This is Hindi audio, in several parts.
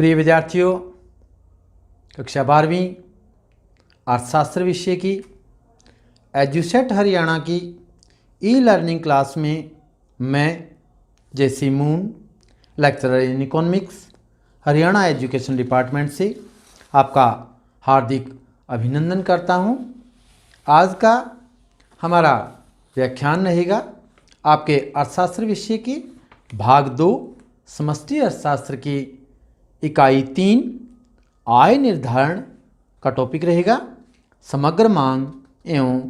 प्रिय विद्यार्थियों, कक्षा 12वीं अर्थशास्त्र विषय की एजुसेट हरियाणा की ई लर्निंग क्लास में मैं J C Moon, lecturer in economics, Haryana education department से आपका हार्दिक अभिनंदन करता हूं। आज का हमारा व्याख्यान रहेगा आपके अर्थशास्त्र विषय की भाग 2 समष्टि अर्थशास्त्र की इकाई 3 आय निर्धारण का टॉपिक रहेगा समग्र मांग एवं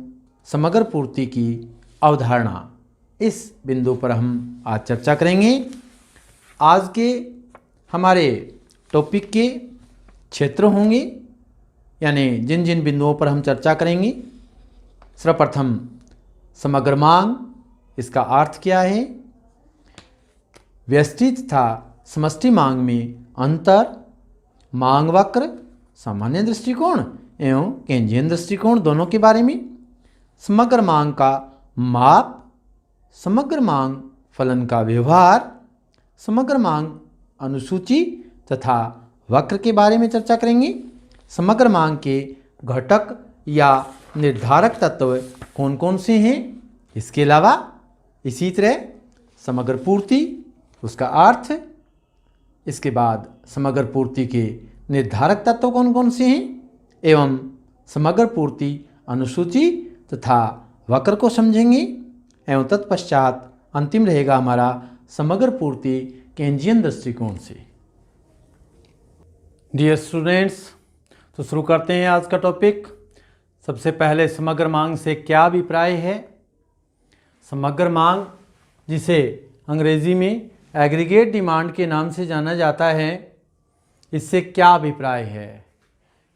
समग्र पूर्ति की अवधारणा। इस बिंदु पर हम आज चर्चा करेंगे। आज के हमारे टॉपिक के क्षेत्र होंगे, यानी जिन जिन बिंदुओं पर हम चर्चा करेंगे। सर्वप्रथम समग्र मांग, इसका अर्थ क्या है, व्यष्टि तथा समष्टि मांग में अंतर, मांग वक्र, सामान्य दृष्टिकोण एवं केंद्रीय दृष्टिकोण दोनों के बारे में, समग्र मांग का माप, समग्र मांग फलन का व्यवहार, समग्र मांग अनुसूची तथा वक्र के बारे में चर्चा करेंगे। समग्र मांग के घटक या निर्धारक तत्व कौन कौन से हैं, इसके अलावा इसी तरह समग्र पूर्ति, उसका अर्थ, इसके बाद समग्र पूर्ति के निर्धारक तत्व कौन कौन से हैं एवं समग्र पूर्ति अनुसूची तथा वक्र को समझेंगे एवं तत्पश्चात अंतिम रहेगा हमारा समग्र पूर्ति केंद्रीय दृष्टिकोण से। डियर स्टूडेंट्स, तो शुरू करते हैं आज का टॉपिक। सबसे पहले समग्र मांग से क्या अभिप्राय है। समग्र मांग, जिसे अंग्रेजी में एग्रीगेट डिमांड के नाम से जाना जाता है, इससे क्या अभिप्राय है,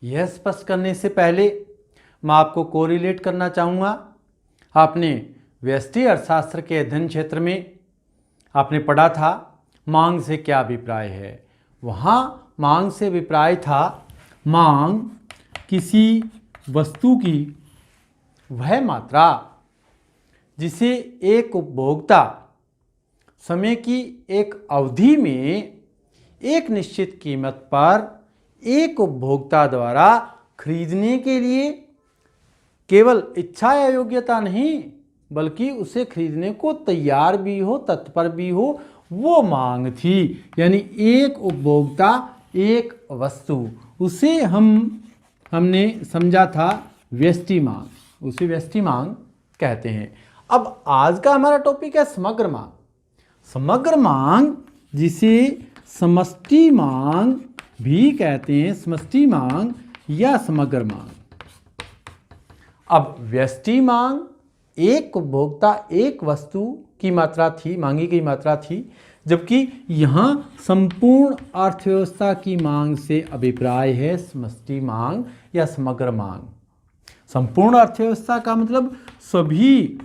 यह स्पष्ट करने से पहले मैं आपको कोरिलेट करना चाहूँगा। आपने व्यष्टि अर्थशास्त्र के अध्ययन क्षेत्र में आपने पढ़ा था मांग से क्या अभिप्राय है। वहाँ मांग से अभिप्राय था मांग किसी वस्तु की वह मात्रा जिसे एक उपभोक्ता समय की एक अवधि में एक निश्चित कीमत पर एक उपभोक्ता द्वारा खरीदने के लिए केवल इच्छा या योग्यता नहीं, बल्कि उसे खरीदने को तैयार भी हो, तत्पर भी हो, वो मांग थी। यानी एक उपभोक्ता एक वस्तु, उसे हमने समझा था व्यष्टि मांग, उसे व्यष्टि मांग कहते हैं। अब आज का हमारा टॉपिक है समग्र मांग। समग्र मांग, जिसे समष्टि मांग भी कहते हैं, समष्टि मांग या समग्र मांग। अब व्यष्टि मांग एक उपभोक्ता एक वस्तु की मात्रा थी, मांगी गई मात्रा थी, जबकि यहाँ संपूर्ण अर्थव्यवस्था की मांग से अभिप्राय है समष्टि मांग या समग्र मांग। संपूर्ण अर्थव्यवस्था का मतलब सभी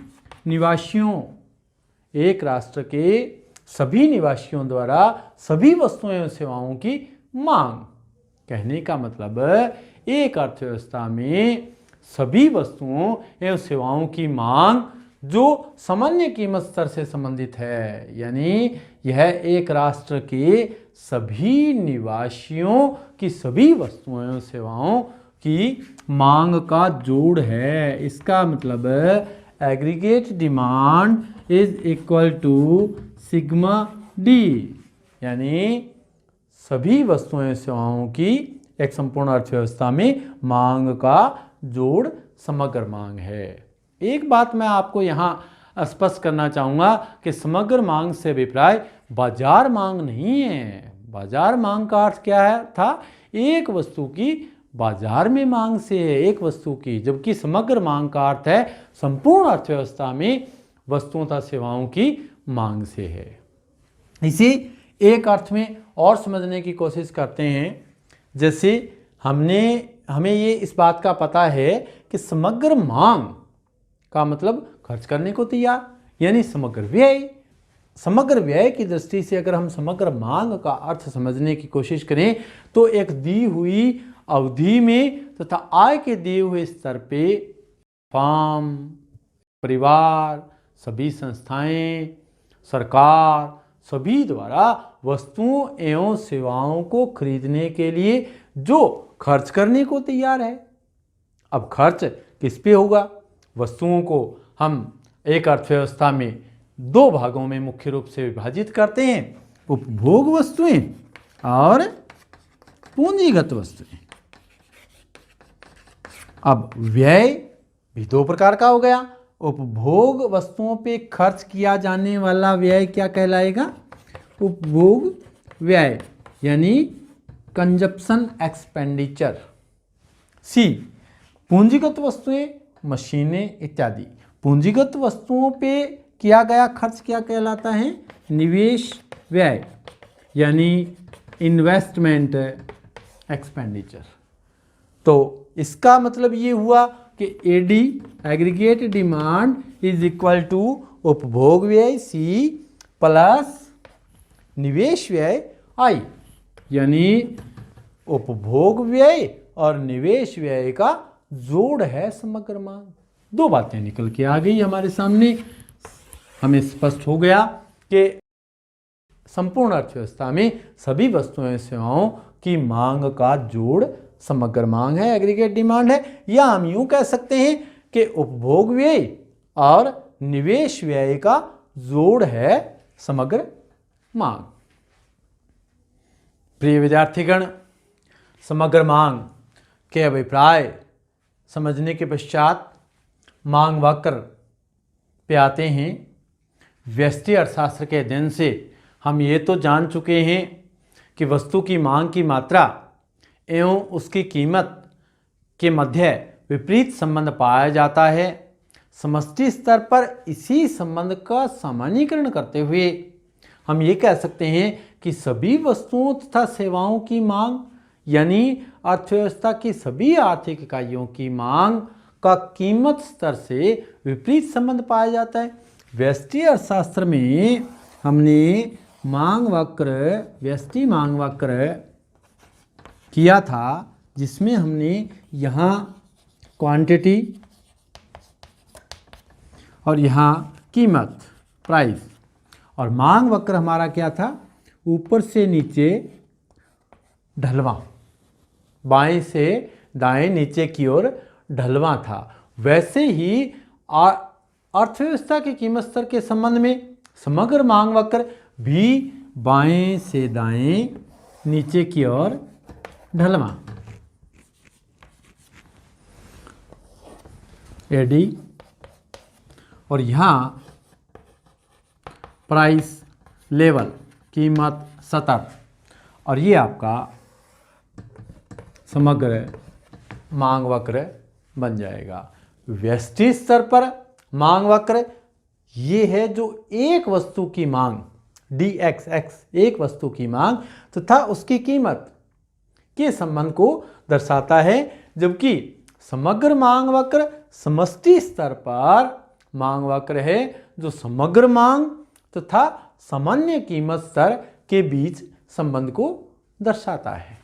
निवासियों, एक राष्ट्र के सभी निवासियों द्वारा सभी वस्तुओं एवं सेवाओं की मांग। कहने का मतलब एक अर्थव्यवस्था में सभी वस्तुओं एवं सेवाओं की मांग जो सामान्य कीमत स्तर से संबंधित है, यानी यह एक राष्ट्र के सभी निवासियों की सभी वस्तुओं एवं सेवाओं की मांग का जोड़ है। इसका मतलब aggregate demand is equal to sigma D, यानी सभी वस्तुओं एवं सेवाओं की एक संपूर्ण अर्थव्यवस्था में मांग का जोड़ समग्र मांग है। एक बात मैं आपको यहाँ स्पष्ट करना चाहूँगा कि समग्र मांग से अभिप्राय बाजार मांग नहीं है। बाजार मांग का अर्थ क्या है था, एक वस्तु की बाजार में मांग से है, एक वस्तु की, जबकि समग्र मांग का अर्थ है संपूर्ण अर्थव्यवस्था में वस्तुओं तथा सेवाओं की मांग से है। इसे एक अर्थ में और समझने की कोशिश करते हैं। जैसे हमें ये इस बात का पता है कि समग्र मांग का मतलब खर्च करने को तैयार, यानी समग्र व्यय। समग्र व्यय की दृष्टि से अगर हम समग्र मांग का अर्थ समझने की कोशिश करें तो एक दी हुई अवधि में तथा आय के दिए हुए स्तर पे फर्म, परिवार, सभी संस्थाएं, सरकार, सभी द्वारा वस्तुओं एवं सेवाओं को खरीदने के लिए जो खर्च करने को तैयार है। अब खर्च किस पे होगा? वस्तुओं को हम एक अर्थव्यवस्था में दो भागों में मुख्य रूप से विभाजित करते हैं, उपभोग वस्तुएं और पूंजीगत वस्तुएं। अब व्यय भी दो प्रकार का हो गया। उपभोग वस्तुओं पे खर्च किया जाने वाला व्यय क्या कहलाएगा? उपभोग व्यय यानी कंजप्शन एक्सपेंडिचर। सी, पूंजीगत वस्तुएं, मशीनें इत्यादि। पूंजीगत वस्तुओं पे किया गया खर्च क्या कहलाता है? निवेश व्यय यानी इन्वेस्टमेंट एक्सपेंडिचर। तो इसका मतलब ये हुआ कि AD aggregate demand is equal to उपभोग व्यय सी प्लस निवेश व्यय आई, यानी उपभोग व्यय और निवेश व्यय का जोड़ है समग्र मांग। दो बातें निकल के आ गई हमारे सामने। हमें स्पष्ट हो गया कि संपूर्ण अर्थव्यवस्था में सभी वस्तुओं एवं सेवाओं की मांग का जोड़ समग्र मांग है, एग्रीगेट डिमांड है। या हम यूं कह सकते हैं कि उपभोग व्यय और निवेश व्यय का जोड़ है समग्र मांग। प्रिय विद्यार्थीगण, समग्र मांग के अभिप्राय समझने के पश्चात मांग वक्र पे आते हैं। व्यष्टि अर्थशास्त्र के अध्ययन से हम ये तो जान चुके हैं कि वस्तु की मांग की मात्रा एवं उसकी कीमत के मध्य विपरीत संबंध पाया जाता है। समष्टि स्तर पर इसी संबंध का सामान्यीकरण करते हुए हम ये कह सकते हैं कि सभी वस्तुओं तथा सेवाओं की मांग यानी अर्थव्यवस्था की सभी आर्थिक इकाइयों की मांग का कीमत स्तर से विपरीत संबंध पाया जाता है। व्यष्टि अर्थशास्त्र में हमने मांग वक्र, व्यष्टि मांग वक्र किया था, जिसमें हमने यहाँ क्वांटिटी और यहाँ कीमत, प्राइस, और मांग वक्र हमारा क्या था? ऊपर से नीचे ढलवां, बाएं से दाएं, नीचे की ओर ढलवां था। वैसे ही अर्थव्यवस्था की कीमत स्तर के संबंध में समग्र मांग वक्र भी बाएं से दाएं, नीचे की ओर ढलवां। एडी और यहाँ प्राइस लेवल, कीमत सतर, और ये आपका समग्र मांग वक्र बन जाएगा। व्यष्टि स्तर पर मांग वक्र ये है जो एक वस्तु की मांग DXX, एक वस्तु की मांग तथा उसकी कीमत के संबंध को दर्शाता है, जबकि समग्र मांग वक्र समष्टि स्तर पर मांग वक्र है जो समग्र मांग तथा सामान्य कीमत स्तर के बीच संबंध को दर्शाता है।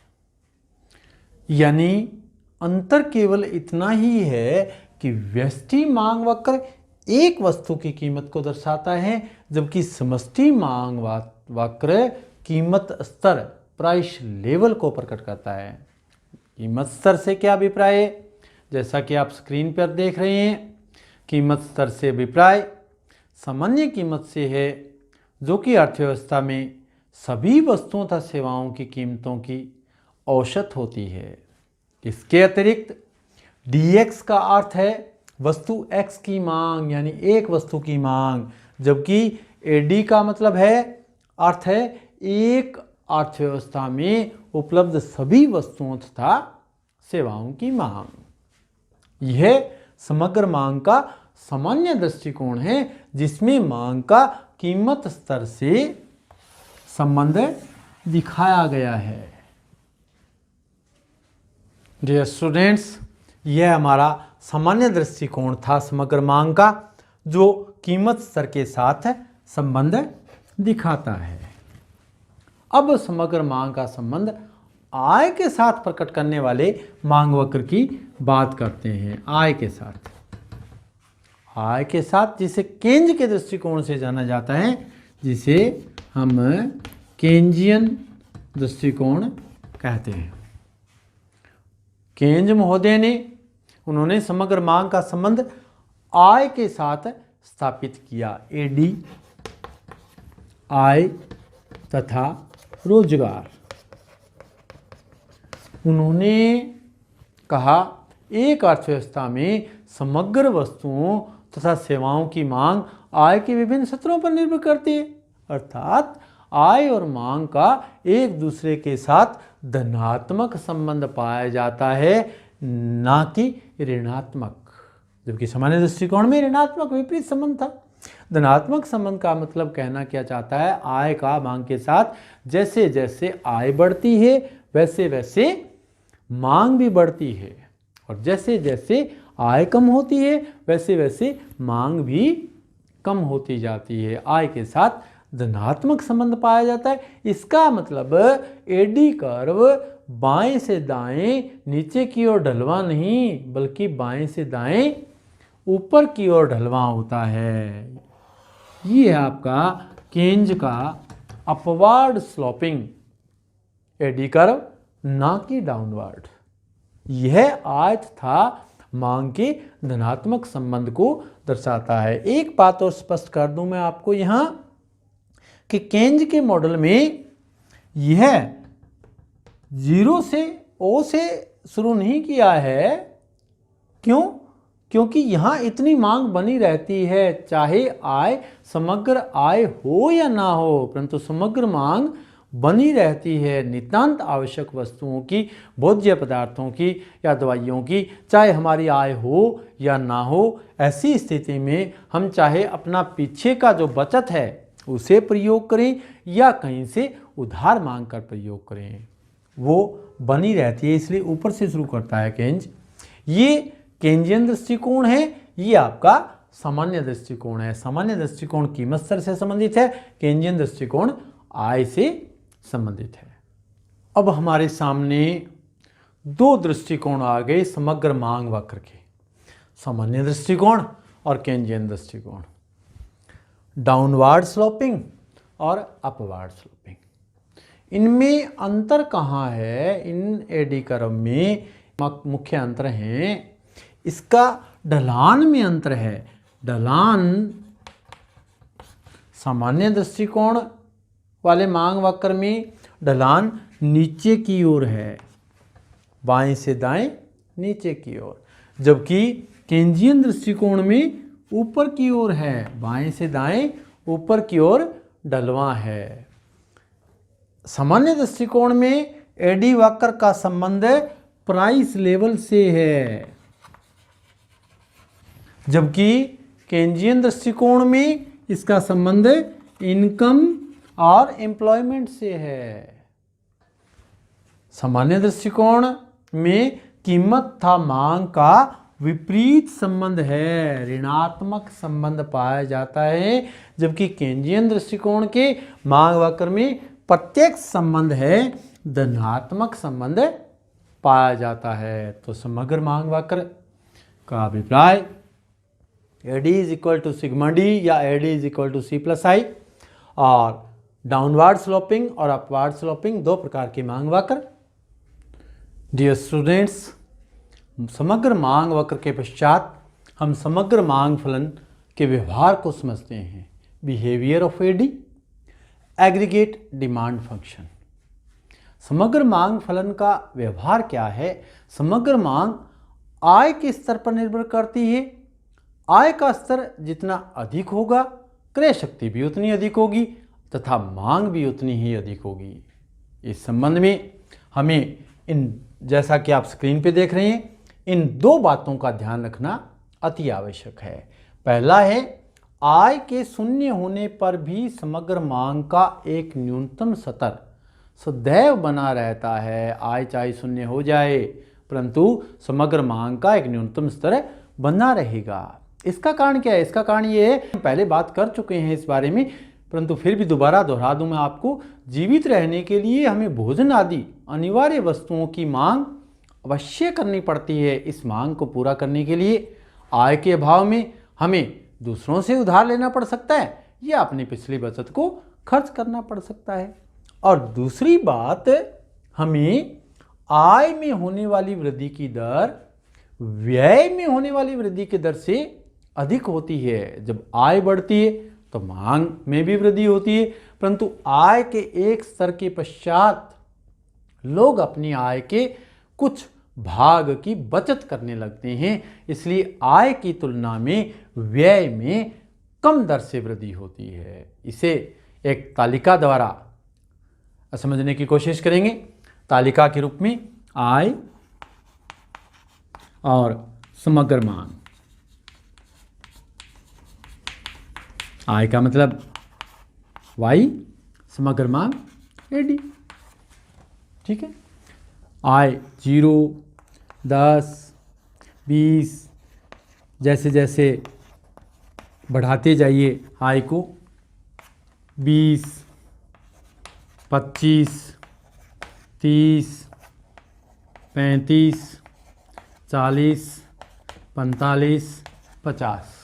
यानी अंतर केवल इतना ही है कि व्यष्टि मांग वक्र एक वस्तु की कीमत को दर्शाता है, जबकि समष्टि मांग वक्र कीमत स्तर, प्राइस लेवल को प्रकट करता है। कीमत स्तर से क्या अभिप्राय है? जैसा कि आप स्क्रीन पर देख रहे हैं, कीमत स्तर से अभिप्राय सामान्य कीमत से है, जो कि अर्थव्यवस्था में सभी वस्तुओं तथा सेवाओं की कीमतों की औसत होती है। इसके अतिरिक्त DX का अर्थ है वस्तु X की मांग, यानी एक वस्तु की मांग, जबकि AD का मतलब है, अर्थ है एक अर्थव्यवस्था में उपलब्ध सभी वस्तुओं तथा सेवाओं की मांग। यह समग्र मांग का सामान्य दृष्टिकोण है, जिसमें मांग का कीमत स्तर से संबंध दिखाया गया है। डियर स्टूडेंट्स, यह हमारा सामान्य दृष्टिकोण था समग्र मांग का, जो कीमत स्तर के साथ संबंध दिखाता है। अब समग्र मांग का संबंध आय के साथ प्रकट करने वाले मांग वक्र की बात करते हैं। आय के साथ, आय के साथ जिसे केंद्र के दृष्टिकोण से जाना जाता है, जिसे हम केंजियन दृष्टिकोण कहते हैं। केंज महोदय ने उन्होंने समग्र मांग का संबंध आय के साथ स्थापित किया। एडी आय तथा रोजगार। उन्होंने कहा एक अर्थव्यवस्था में समग्र वस्तुओं तथा सेवाओं की मांग आय के विभिन्न स्तरों पर निर्भर करती है, अर्थात आय और मांग का एक दूसरे के साथ धनात्मक संबंध पाया जाता है, ना कि ऋणात्मक। जबकि सामान्य दृष्टिकोण में ऋणात्मक विपरीत संबंध था। धनात्मक संबंध का मतलब कहना क्या चाहता है, आय का मांग के साथ जैसे जैसे आय बढ़ती है वैसे वैसे मांग भी बढ़ती है, और जैसे जैसे आय कम होती है वैसे वैसे मांग भी कम होती जाती है। आय के साथ धनात्मक संबंध पाया जाता है। इसका मतलब एडी कर्व बाएं से दाएं नीचे की ओर ढलवा नहीं, बल्कि बाएं से दाएं ऊपर की ओर ढलवा होता है। ये है आपका केंज का अपवार्ड स्लोपिंग एडी कर्व, ना कि डाउनवर्ड। यह आयत था मांग के धनात्मक संबंध को दर्शाता है। एक बात और स्पष्ट कर दूं मैं आपको यहां कि केंज के मॉडल में यह जीरो से ओ से शुरू नहीं किया है। क्यों? क्योंकि यहाँ इतनी मांग बनी रहती है, चाहे आय समग्र आय हो या ना हो, परंतु समग्र मांग बनी रहती है नितांत आवश्यक वस्तुओं की, भोज्य पदार्थों की या दवाइयों की, चाहे हमारी आय हो या ना हो। ऐसी स्थिति में हम चाहे अपना पीछे का जो बचत है उसे प्रयोग करें या कहीं से उधार मांग कर प्रयोग करें, वो बनी रहती है। इसलिए ऊपर से शुरू करता है केंज। ये केंजियन दृष्टिकोण है, ये आपका सामान्य दृष्टिकोण है। सामान्य दृष्टिकोण कीमत स्तर से संबंधित है, केंजियन दृष्टिकोण आय से संबंधित है। अब हमारे सामने दो दृष्टिकोण आ गए समग्र मांग वक्र के, सामान्य दृष्टिकोण और केंजियन दृष्टिकोण, डाउनवार्ड स्लोपिंग और अपवार्ड स्लोपिंग। इनमें अंतर कहाँ है? इन एडी कर्व में मुख्य अंतर हैं, इसका ढलान में अंतर है। ढलान सामान्य दृष्टिकोण वाले मांग वक्र में ढलान नीचे की ओर है, बाएं से दाएं नीचे की ओर, जबकि केंजियन दृष्टिकोण में ऊपर की ओर है, बाएं से दाएं ऊपर की ओर ढलवा है। सामान्य दृष्टिकोण में एडी वक्र का संबंध प्राइस लेवल से है, जबकि केंजियन दृष्टिकोण में इसका संबंध इनकम और एम्प्लॉयमेंट से है। सामान्य दृष्टिकोण में कीमत तथा मांग का विपरीत संबंध है, ऋणात्मक संबंध पाया जाता है, जबकि केंजियन दृष्टिकोण के मांग वक्र में प्रत्यक्ष संबंध है, धनात्मक संबंध पाया जाता है। तो समग्र मांग वक्र का अभिप्राय AD is equal to sigma D या AD is equal to C plus I, और डाउनवार्ड स्लोपिंग और अपवार्ड स्लोपिंग दो प्रकार की मांग वक्र। डियर स्टूडेंट्स, समग्र मांग वक्र के पश्चात हम समग्र मांग फलन के व्यवहार को समझते हैं। Behaviour of AD, aggregate demand function. समग्र मांग फलन का व्यवहार क्या है? समग्र मांग आय के स्तर पर निर्भर करती है। आय का स्तर जितना अधिक होगा, क्रय शक्ति भी उतनी अधिक होगी तथा मांग भी उतनी ही अधिक होगी। इस संबंध में हमें जैसा कि आप स्क्रीन पे देख रहे हैं, इन दो बातों का ध्यान रखना अति आवश्यक है। पहला है, आय के शून्य होने पर भी समग्र मांग का एक न्यूनतम स्तर सदैव बना रहता है। आय चाहे शून्य हो जाए, परंतु समग्र मांग का एक न्यूनतम स्तर बना रहेगा। इसका कारण क्या है? इसका कारण ये है, पहले बात कर चुके हैं इस बारे में, परंतु फिर भी दोबारा दोहरा दूं मैं आपको। जीवित रहने के लिए हमें भोजन आदि अनिवार्य वस्तुओं की मांग अवश्य करनी पड़ती है। इस मांग को पूरा करने के लिए आय के अभाव में हमें दूसरों से उधार लेना पड़ सकता है या अपनी पिछली बचत को खर्च करना पड़ सकता है। और दूसरी बात, हमें आय में होने वाली वृद्धि की दर व्यय में होने वाली वृद्धि की दर से अधिक होती है। जब आय बढ़ती है तो मांग में भी वृद्धि होती है, परंतु आय के एक स्तर के पश्चात लोग अपनी आय के कुछ भाग की बचत करने लगते हैं, इसलिए आय की तुलना में व्यय में कम दर से वृद्धि होती है। इसे एक तालिका द्वारा समझने की कोशिश करेंगे। तालिका के रूप में आय और समग्र मांग। आय का मतलब वाई, समग्र मांग एडी। ठीक है, आय 0, 10, 20 जैसे जैसे बढ़ाते जाइए आय को, 20, 25, 30, 35, 40, 45, 50।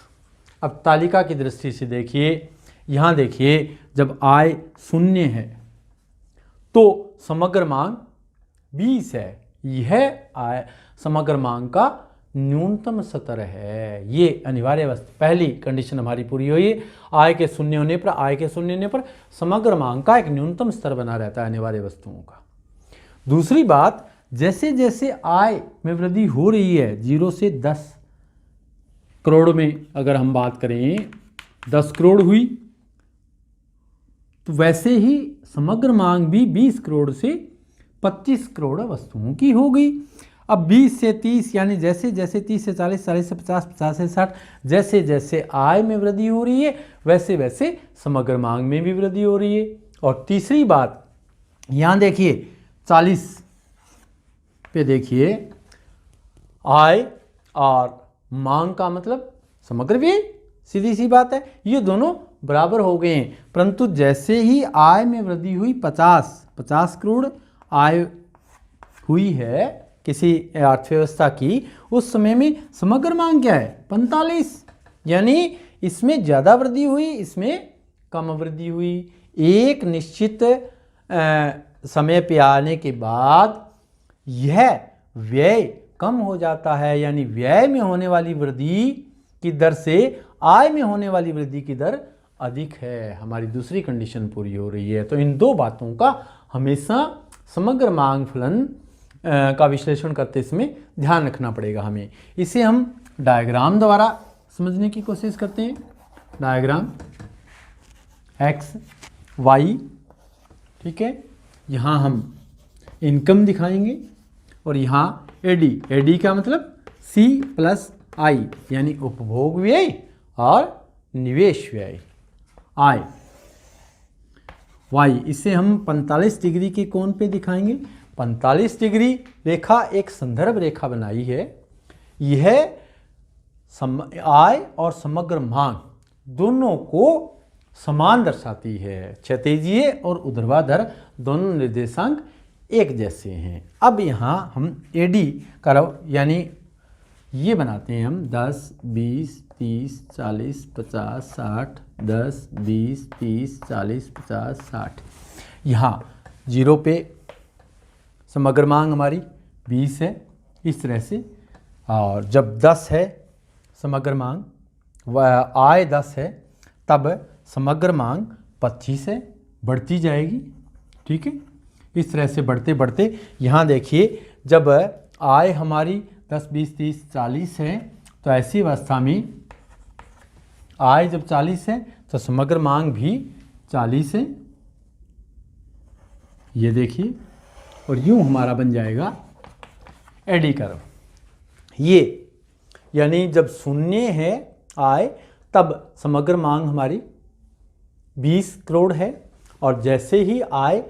अब तालिका की दृष्टि से देखिए, यहाँ देखिए, जब आय 0 है तो समग्र मांग 20 है। यह आय समग्र मांग का न्यूनतम स्तर है। ये अनिवार्य अवस्था, पहली कंडीशन हमारी पूरी हुई है। आय के 0 होने पर, आय के 0 होने पर समग्र मांग का एक न्यूनतम स्तर बना रहता है अनिवार्य वस्तुओं का। दूसरी बात, जैसे जैसे आय में वृद्धि हो रही है, 0 से 10 करोड़ में अगर हम बात करें 10 करोड़ हुई, तो वैसे ही समग्र मांग भी 20 करोड़ से 25 करोड़ वस्तुओं की हो गई। अब 20 से 30 यानी जैसे जैसे 30 से 40, 40 से 50, 50 से 60, जैसे जैसे आय में वृद्धि हो रही है वैसे वैसे समग्र मांग में भी वृद्धि हो रही है। और तीसरी बात, यहाँ देखिए 40 पे देखिए, आय और मांग का मतलब समग्र व्यय, सीधी सी बात है, ये दोनों बराबर हो गए हैं। परंतु जैसे ही आय में वृद्धि हुई, 50 करोड़ आय हुई है किसी अर्थव्यवस्था की, उस समय में समग्र मांग क्या है 45, यानी इसमें ज़्यादा वृद्धि हुई, इसमें कम वृद्धि हुई। एक निश्चित समय पे आने के बाद यह व्यय कम हो जाता है, यानी व्यय में होने वाली वृद्धि की दर से आय में होने वाली वृद्धि की दर अधिक है। हमारी दूसरी कंडीशन पूरी हो रही है। तो इन दो बातों का हमेशा समग्र मांग फलन का विश्लेषण करते समय ध्यान रखना पड़ेगा हमें। इसे हम डायग्राम द्वारा समझने की कोशिश करते हैं। डायग्राम एक्स वाई, ठीक है, यहाँ हम इनकम दिखाएंगे और यहाँ एडी, एडी का मतलब सी प्लस आई यानी उपभोग व्यय और निवेश व्यय। आय वाई, इसे हम 45 डिग्री के कोण पे दिखाएंगे। 45 डिग्री रेखा एक संदर्भ रेखा बनाई है। यह आय और समग्र मांग दोनों को समान दर्शाती है। क्षैतिजीय और ऊर्ध्वाधर दोनों निर्देशांक एक जैसे हैं। अब यहाँ हम एडी कर्व यानी ये बनाते हैं हम 10, 20, 30, 40, 50, 60, 10, 20, 30, 40, 50, 60। यहाँ 0 पे समग्र मांग हमारी 20 है, इस तरह से। और जब 10 है समग्र मांग, वह आय 10 है, तब समग्र मांग 25 है, बढ़ती जाएगी। ठीक है, इस तरह से बढ़ते बढ़ते यहाँ देखिए, जब आय हमारी 10, 20, 30, 40 है, तो ऐसी अवस्था में आय जब 40 है तो समग्र मांग भी 40 है, ये देखिए। और यूँ हमारा बन जाएगा एडी कर्व। ये यानी जब शून्य है आय, तब समग्र मांग हमारी 20 करोड़ है, और जैसे ही आय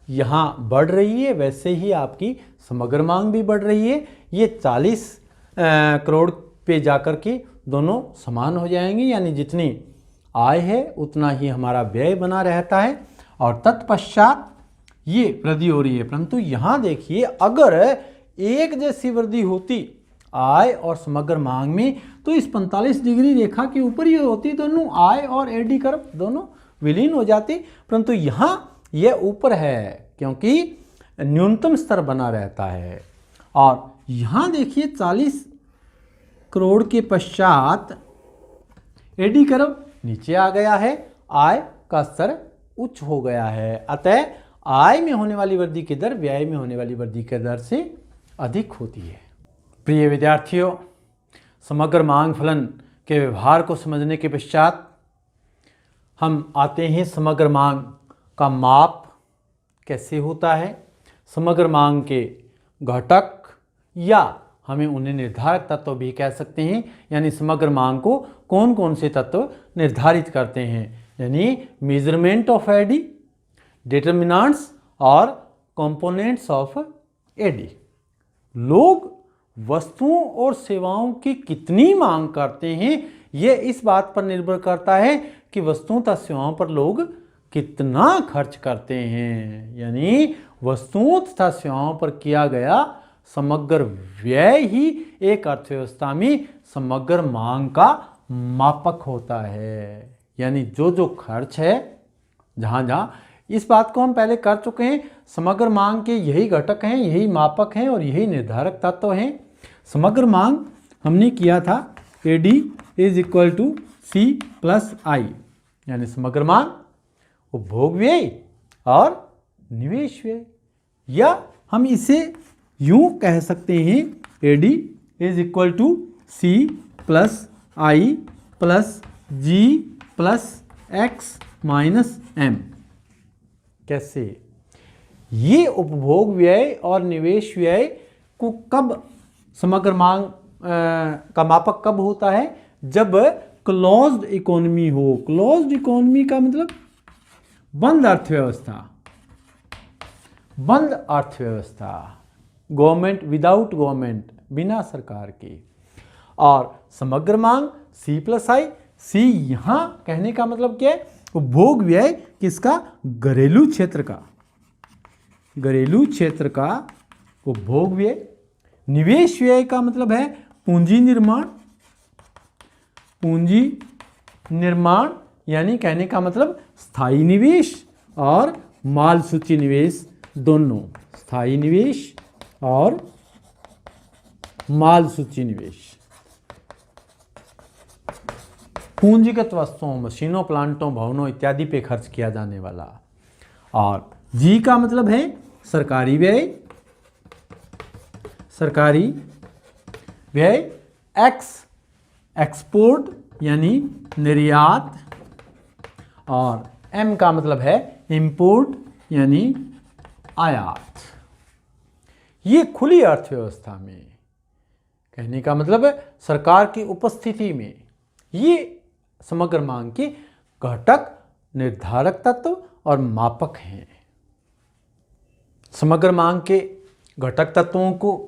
यहाँ बढ़ रही है वैसे ही आपकी समग्र मांग भी बढ़ रही है। ये 40 करोड़ पे जाकर के दोनों समान हो जाएंगे, यानी जितनी आय है उतना ही हमारा व्यय बना रहता है, और तत्पश्चात ये वृद्धि हो रही है। परंतु यहाँ देखिए, अगर एक जैसी वृद्धि होती आय और समग्र मांग में, तो इस 45 डिग्री रेखा के ऊपर ही होती, दोनों आय और एडी कर्व दोनों विलीन हो जाती, परंतु यहाँ यह ऊपर है क्योंकि न्यूनतम स्तर बना रहता है। और यहाँ देखिए 40 करोड़ के पश्चात एडी कर्व नीचे आ गया है, आय का स्तर उच्च हो गया है। अतः आय में होने वाली वृद्धि की दर व्यय में होने वाली वृद्धि की दर से अधिक होती है। प्रिय विद्यार्थियों, समग्र मांग फलन के व्यवहार को समझने के पश्चात हम आते हैं समग्र मांग का माप कैसे होता है, समग्र मांग के घटक या हमें उन्हें निर्धारक तत्व भी कह सकते हैं, यानी समग्र मांग को कौन कौन से तत्व निर्धारित करते हैं, यानी मेजरमेंट ऑफ एडी, डिटर्मिनेंट्स और कंपोनेंट्स ऑफ एडी। लोग वस्तुओं और सेवाओं की कितनी मांग करते हैं, यह इस बात पर निर्भर करता है कि वस्तुओं तथा सेवाओं पर लोग कितना खर्च करते हैं, यानी वस्तुओं तथा सेवाओं पर किया गया समग्र व्यय ही एक अर्थव्यवस्था में समग्र मांग का मापक होता है। यानी जो जो खर्च है, जहाँ जहाँ, इस बात को हम पहले कर चुके हैं, समग्र मांग के यही घटक हैं, यही मापक हैं और यही निर्धारक तत्व हैं। समग्र मांग हमने किया था AD is equal to C plus I, यानी समग्र मांग उपभोग व्यय और निवेश व्यय, या हम इसे यूं कह सकते हैं AD is equal to C plus I plus G plus X minus M. कैसे? ये उपभोग व्यय और निवेश व्यय को कब समग्र मांग का मापक कब होता है? जब क्लोज्ड इकोनॉमी हो। क्लोज्ड इकोनॉमी का मतलब बंद अर्थव्यवस्था, बंद अर्थव्यवस्था, गवर्नमेंट विदाउट गवर्नमेंट, बिना सरकार के। और समग्र मांग सी प्लस आई, सी यहां कहने का मतलब क्या है? उपभोग व्यय किसका? घरेलू क्षेत्र का, घरेलू क्षेत्र का उपभोग व्यय। निवेश व्यय का मतलब है पूंजी निर्माण, पूंजी निर्माण यानी कहने का मतलब स्थायी निवेश और माल सूची निवेश, दोनों स्थायी निवेश और माल सूची निवेश। पूंजीगत वस्तुओं, मशीनों, प्लांटों, भवनों इत्यादि पे खर्च किया जाने वाला। और जी का मतलब है सरकारी व्यय, सरकारी व्यय। एक्स एक्सपोर्ट यानी निर्यात, और एम का मतलब है इंपोर्ट यानी आयात। ये खुली अर्थव्यवस्था में कहने का मतलब है सरकार की उपस्थिति में ये समग्र मांग के घटक, निर्धारक तत्व और मापक हैं। समग्र मांग के घटक तत्वों को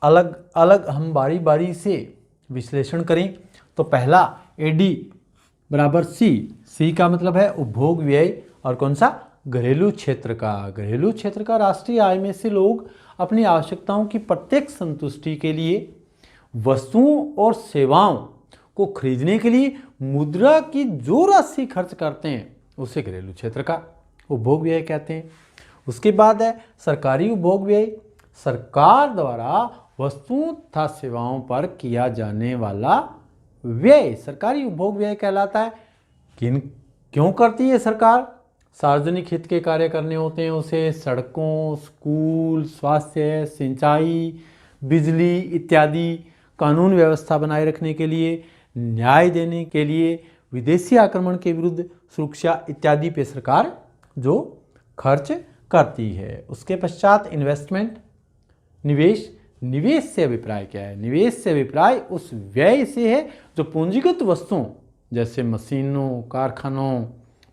अलग अलग हम बारी बारी से विश्लेषण करें तो पहला एडी बराबर सी, सी का मतलब है उपभोग व्यय और कौन सा? घरेलू क्षेत्र का। घरेलू क्षेत्र का राष्ट्रीय आय में से लोग अपनी आवश्यकताओं की प्रत्यक्ष संतुष्टि के लिए वस्तुओं और सेवाओं को खरीदने के लिए मुद्रा की जो राशि खर्च करते हैं उसे घरेलू क्षेत्र का उपभोग व्यय कहते हैं। उसके बाद है सरकारी उपभोग व्यय, सरकार द्वारा वस्तुओं तथा सेवाओं पर किया जाने वाला व्यय सरकारी उपभोग व्यय कहलाता है। क्यों करती है सरकार? सार्वजनिक हित के कार्य करने होते हैं उसे, सड़कों, स्कूल, स्वास्थ्य, सिंचाई, बिजली इत्यादि, कानून व्यवस्था बनाए रखने के लिए, न्याय देने के लिए, विदेशी आक्रमण के विरुद्ध सुरक्षा इत्यादि पे सरकार जो खर्च करती है। उसके पश्चात इन्वेस्टमेंट, निवेश। निवेश से अभिप्राय क्या है? निवेश से अभिप्राय उस व्यय से है जो पूंजीगत वस्तुओं जैसे मशीनों, कारखानों,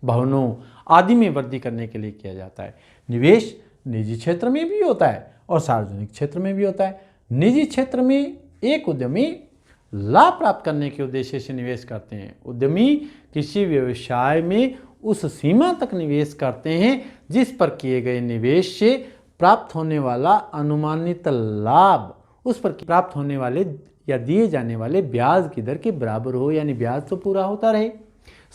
भवनों आदि में वृद्धि करने के लिए किया जाता है। निवेश निजी क्षेत्र में भी होता है और सार्वजनिक क्षेत्र में भी होता है। निजी क्षेत्र में एक उद्यमी लाभ प्राप्त करने के उद्देश्य से निवेश करते हैं। उद्यमी किसी व्यवसाय में उस सीमा तक निवेश करते हैं जिस पर किए गए निवेश से प्राप्त होने वाला अनुमानित लाभ उस पर प्राप्त होने वाले या दिए जाने वाले ब्याज की दर के बराबर हो, यानी ब्याज तो पूरा होता रहे।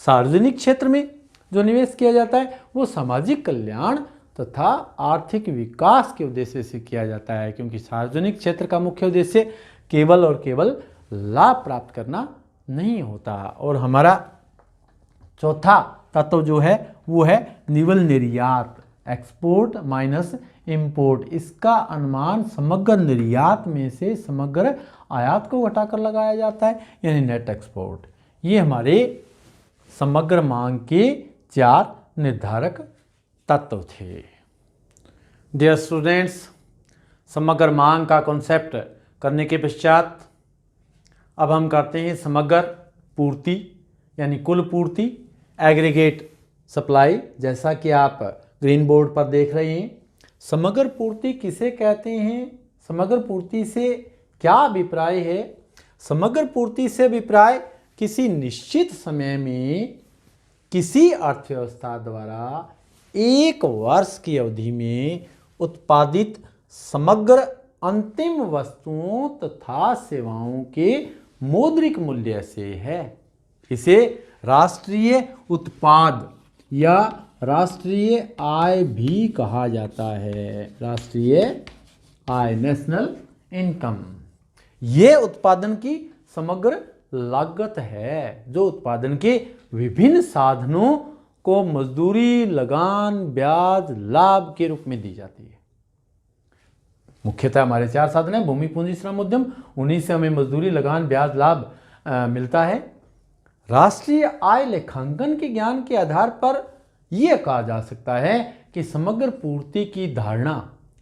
सार्वजनिक क्षेत्र में जो निवेश किया जाता है वो सामाजिक कल्याण तथा आर्थिक विकास के उद्देश्य से किया जाता है, क्योंकि सार्वजनिक क्षेत्र का मुख्य उद्देश्य केवल और केवल लाभ प्राप्त करना नहीं होता। और हमारा चौथा तत्व जो है वो है निवल निर्यात, एक्सपोर्ट माइनस इंपोर्ट। इसका अनुमान समग्र निर्यात में से समग्र आयात को घटाकर लगाया जाता है, यानी नेट एक्सपोर्ट। ये हमारे समग्र मांग के 4 निर्धारक तत्व थे। डियर स्टूडेंट्स, समग्र मांग का कॉन्सेप्ट करने के पश्चात अब हम करते हैं समग्र पूर्ति यानी कुल पूर्ति, एग्रीगेट सप्लाई। जैसा कि आप ग्रीन बोर्ड पर देख रहे हैं, समग्र पूर्ति किसे कहते हैं, समग्र पूर्ति से क्या अभिप्राय है। समग्र पूर्ति से अभिप्राय किसी निश्चित समय में किसी अर्थव्यवस्था द्वारा 1 वर्ष की अवधि में उत्पादित समग्र अंतिम वस्तुओं तथा सेवाओं के मौद्रिक मूल्य से है। इसे राष्ट्रीय उत्पाद या राष्ट्रीय आय भी कहा जाता है। राष्ट्रीय आय, नेशनल इनकम, ये उत्पादन की समग्र लागत है जो उत्पादन के विभिन्न साधनों को मजदूरी, लगान, ब्याज, लाभ के रूप में दी जाती है। मुख्यतः हमारे 4 साधन हैं, भूमि, पूंजी, श्रम, उद्यम। उन्हीं से हमें मजदूरी, लगान, ब्याज, लाभ मिलता है। राष्ट्रीय आय लेखांकन के ज्ञान के आधार पर यह कहा जा सकता है कि समग्र पूर्ति की धारणा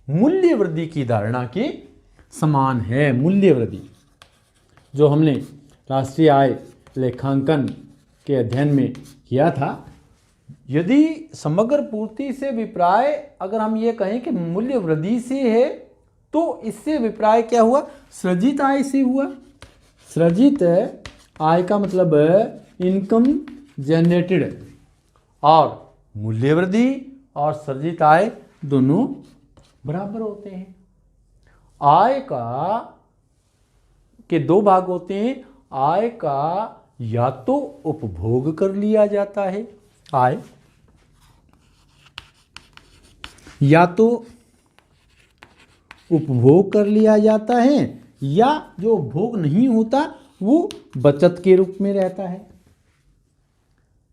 मूल्य वृद्धि की धारणा के समान है। मूल्य वृद्धि जो हमने राष्ट्रीय आय लेखांकन के अध्ययन में किया था, यदि समग्र पूर्ति से अभिप्राय अगर हम ये कहें कि मूल्य वृद्धि से है, तो इससे अभिप्राय क्या हुआ, सृजित आय से हुआ। सृजित आय का मतलब इनकम जनरेटेड, और मूल्य वृद्धि और सृजित आय दोनों बराबर होते हैं। आय के 2 भाग होते हैं। आय का या तो उपभोग कर लिया जाता है, आय या तो उपभोग कर लिया जाता है, या जो उपभोग नहीं होता वो बचत के रूप में रहता है।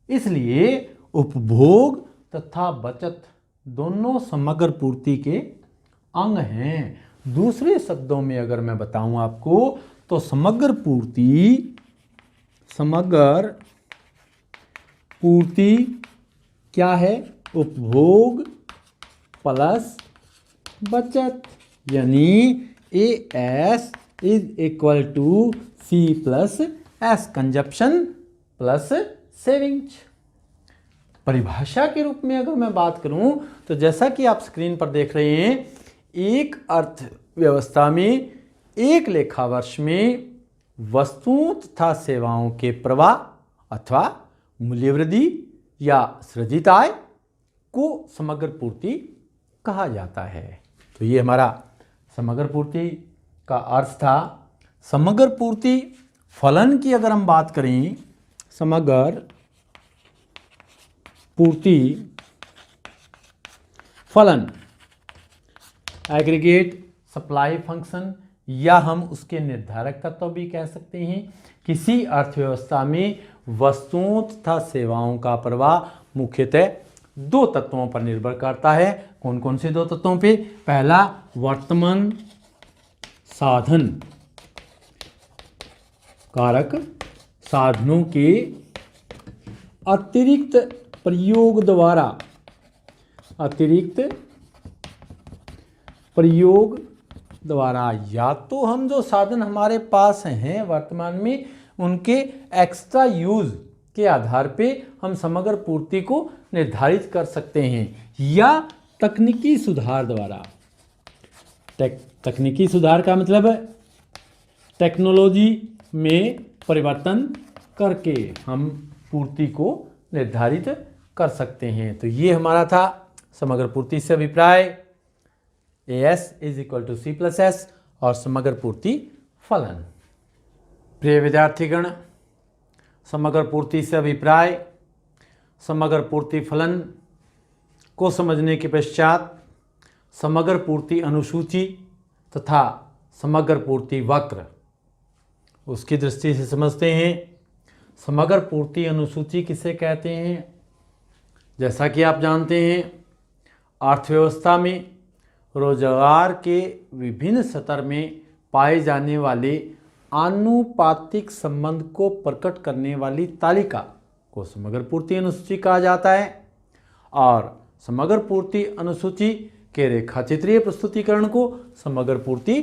इसलिए उपभोग तथा बचत दोनों समग्र पूर्ति के अंग हैं। दूसरे शब्दों में अगर मैं बताऊं आपको, तो समग्र पूर्ति क्या है, उपभोग प्लस बचत, यानी AS is equal to C plus S, consumption plus savings. परिभाषा के रूप में अगर मैं बात करूं, तो जैसा कि आप स्क्रीन पर देख रहे हैं, एक अर्थव्यवस्था में एक लेखा वर्ष में वस्तुओं तथा सेवाओं के प्रवाह अथवा मूल्य वृद्धि या सृजित आय को समग्र पूर्ति कहा जाता है। तो ये हमारा समग्र पूर्ति का अर्थ था। समग्र पूर्ति फलन की अगर हम बात करें, समग्र पूर्ति फलन एग्रीगेट सप्लाई फंक्शन, या हम उसके निर्धारक तत्व भी कह सकते हैं। किसी अर्थव्यवस्था में वस्तुओं तथा सेवाओं का प्रवाह मुख्यतः 2 तत्वों पर निर्भर करता है। कौन कौन से 2 तत्वों पे? पहला, वर्तमान साधन कारक, साधनों के अतिरिक्त प्रयोग द्वारा या तो हम जो साधन हमारे पास हैं वर्तमान में, उनके एक्स्ट्रा यूज के आधार पे हम समग्र पूर्ति को निर्धारित कर सकते हैं, या तकनीकी सुधार द्वारा। तकनीकी सुधार का मतलब टेक्नोलॉजी में परिवर्तन करके हम पूर्ति को निर्धारित कर सकते हैं। तो ये हमारा था समग्र पूर्ति से अभिप्राय, AS is equal to C plus S, और समग्र पूर्ति फलन। प्रिय विद्यार्थीगण, समग्र पूर्ति से अभिप्राय समग्र पूर्ति फलन को समझने के पश्चात समग्र पूर्ति अनुसूची तथा समग्र पूर्ति वक्र उसकी दृष्टि से समझते हैं। समग्र पूर्ति अनुसूची किसे कहते हैं? जैसा कि आप जानते हैं, अर्थव्यवस्था में रोजगार के विभिन्न स्तर में पाए जाने वाले आनुपातिक संबंध को प्रकट करने वाली तालिका को समग्र पूर्ति अनुसूची कहा जाता है और समग्र पूर्ति अनुसूची के रेखाचित्रीय प्रस्तुतिकरण को समग्र पूर्ति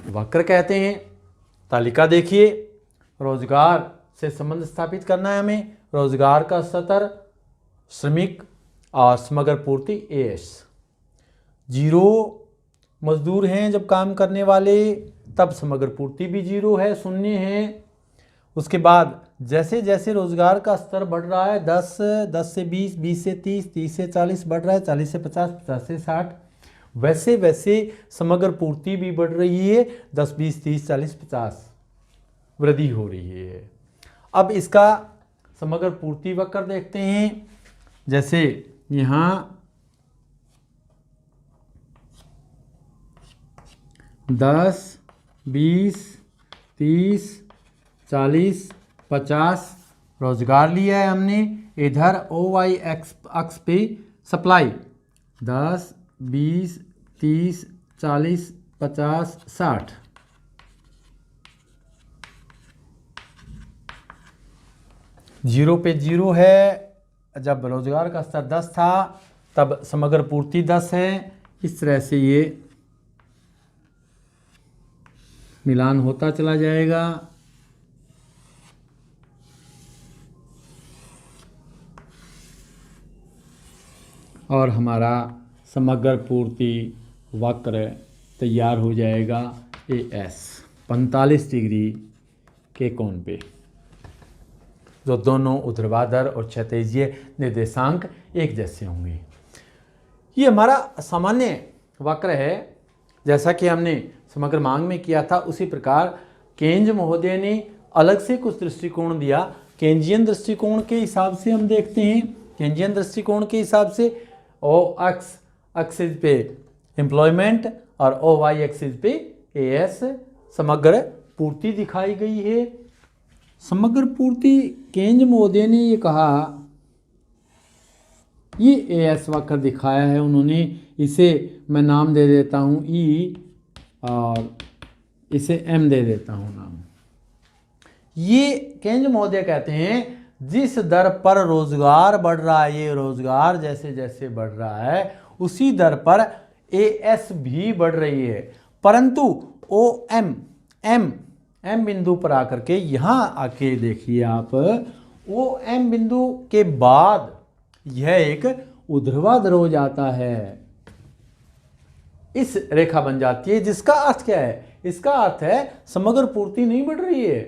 वक्र कहते हैं। तालिका देखिए, रोजगार से संबंध स्थापित करना है हमें। रोजगार का स्तर, श्रमिक और समग्र पूर्ति एएस। 0 मजदूर हैं जब काम करने वाले, तब समग्र पूर्ति भी 0 है, शून्य है। उसके बाद जैसे जैसे रोजगार का स्तर बढ़ रहा है, 10 से 20, 20 से 30, 30 से 40 बढ़ रहा है, 40 से 50, 50 से 60, वैसे वैसे समग्र पूर्ति भी बढ़ रही है। 10, 20, 30, 40, 50 वृद्धि हो रही है। अब इसका समग्र पूर्ति वक्र देखते हैं। जैसे यहाँ 10, 20, 30, 40, 50 रोजगार लिया है हमने। इधर OY अक्ष पे सप्लाई 10, 20, 30, 40, 50, 60। जीरो पे 0 है। जब रोजगार का स्तर 10 था तब समग्र पूर्ति 10 है। इस तरह से ये मिलान होता चला जाएगा। और हमारा समग्र पूर्ति वक्र तैयार हो जाएगा AS 45 डिग्री के कोण पे, जो दोनों ऊर्ध्वाधर और क्षैतिजीय निर्देशांक एक जैसे होंगे। ये हमारा सामान्य वक्र है। जैसा कि हमने समग्र मांग में किया था, उसी प्रकार केंज महोदय ने अलग से कुछ दृष्टिकोण दिया। केंजियन दृष्टिकोण के हिसाब से हम देखते हैं। केंजियन दृष्टिकोण के हिसाब से O एक्सिस पे एम्प्लॉयमेंट और OY एक्सिस पे AS समग्र पूर्ति दिखाई गई है। समग्र पूर्ति केंज महोदय ने ये कहा, ये AS वक्र दिखाया है उन्होंने। इसे मैं नाम दे देता हूँ E और इसे M दे देता हूँ नाम। ये केंज महोदय कहते हैं जिस दर पर रोजगार बढ़ रहा है, ये रोजगार जैसे जैसे बढ़ रहा है उसी दर पर AS भी बढ़ रही है, परंतु OM M बिंदु पर आकर के यहाँ आके देखिए आप, OM बिंदु के बाद यह एक ऊर्ध्वाधर हो जाता है। इस रेखा बन जाती है, जिसका अर्थ क्या है? इसका अर्थ है समग्र पूर्ति नहीं बढ़ रही है,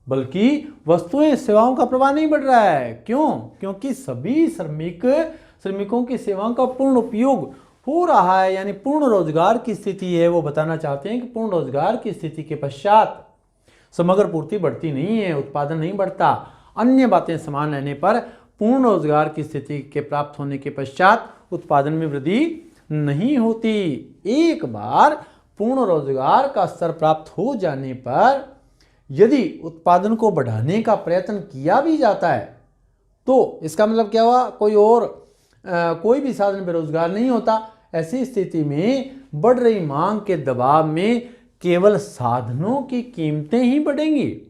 बल्कि वस्तुएं सेवाओं का प्रवाह नहीं बढ़ रहा है। क्यों? क्योंकि सभी श्रमिकों की सेवाओं का पूर्ण उपयोग हो रहा है, यानी पूर्ण रोजगार की स्थिति है। वो बताना चाहते हैं कि पूर्ण रोजगार की स्थिति के पश्चात समग्र पूर्ति बढ़ती नहीं है, उत्पादन नहीं बढ़ता। अन्य बातें समान रहने पर पूर्ण रोजगार की स्थिति के प्राप्त होने के पश्चात उत्पादन में वृद्धि नहीं होती। एक बार पूर्ण रोजगार का स्तर प्राप्त हो जाने पर यदि उत्पादन को बढ़ाने का प्रयत्न किया भी जाता है तो इसका मतलब क्या हुआ? कोई भी साधन बेरोजगार नहीं होता। ऐसी स्थिति में बढ़ रही मांग के दबाव में केवल साधनों की कीमतें ही बढ़ेंगी,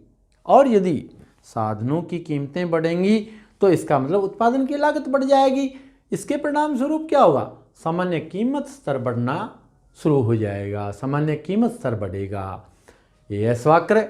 और यदि साधनों की कीमतें बढ़ेंगी तो इसका मतलब उत्पादन की लागत बढ़ जाएगी। इसके परिणाम स्वरूप क्या होगा? सामान्य कीमत स्तर बढ़ना शुरू हो जाएगा, सामान्य कीमत स्तर बढ़ेगा। AS वक्र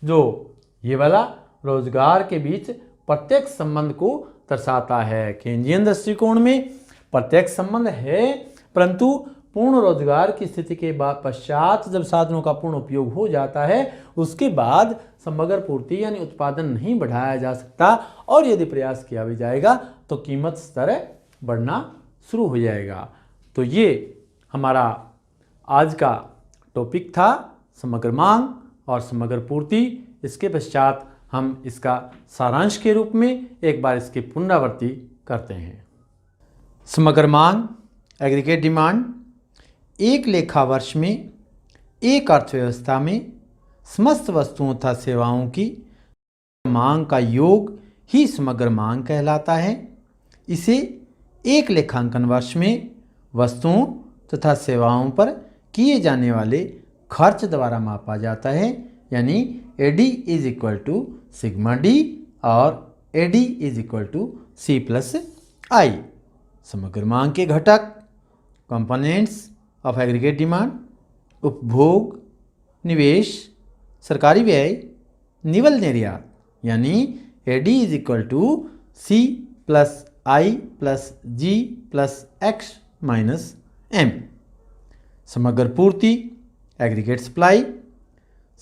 जो ये वाला रोजगार के बीच प्रत्यक्ष संबंध को दर्शाता है। केंजियन दृष्टिकोण में प्रत्यक्ष संबंध है, परंतु पूर्ण रोजगार की स्थिति के बाद पश्चात जब साधनों का पूर्ण उपयोग हो जाता है उसके बाद समग्र पूर्ति यानी उत्पादन नहीं बढ़ाया जा सकता, और यदि प्रयास किया भी जाएगा तो कीमत स्तर बढ़ना शुरू हो जाएगा। तो ये हमारा आज का टॉपिक था, समग्र मांग और समग्र पूर्ति। इसके पश्चात हम इसका सारांश के रूप में एक बार इसकी पुनरावृत्ति करते हैं। समग्र मांग एग्रीगेट डिमांड एक लेखा वर्ष में एक अर्थव्यवस्था में समस्त वस्तुओं तथा सेवाओं की मांग का योग ही समग्र मांग कहलाता है। इसे एक लेखांकन वर्ष में वस्तुओं तथा सेवाओं पर किए जाने वाले खर्च द्वारा मापा जाता है, यानी AD is equal to sigma D और AD is equal to C+I। समग्र मांग के घटक कंपोनेंट्स ऑफ एग्रीगेट डिमांड उपभोग, निवेश, सरकारी व्यय, निवल निर्यात, यानी AD is equal to C+I plus G plus X minus M। समग्र पूर्ति एग्रीगेट सप्लाई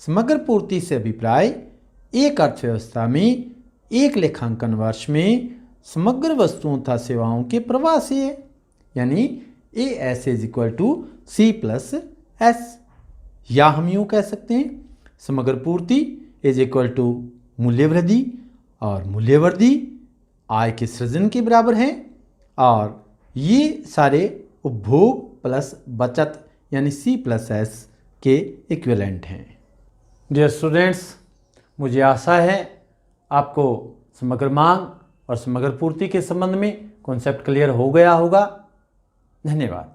समग्र पूर्ति से अभिप्राय एक अर्थव्यवस्था में एक लेखांकन वर्ष में समग्र वस्तुओं तथा सेवाओं के प्रवाह से है, यानी AS is equal to C+S। या हम यूँ कह सकते हैं समग्र पूर्ति इज इक्वल टू मूल्य वृद्धि, और मूल्य वृद्धि आय के सृजन के बराबर है, और ये सारे उपभोग प्लस बचत यानी C+S के इक्विवेलेंट हैं। डियर स्टूडेंट्स, मुझे आशा है आपको समग्र मांग और समग्र पूर्ति के संबंध में कॉन्सेप्ट क्लियर हो गया होगा। धन्यवाद।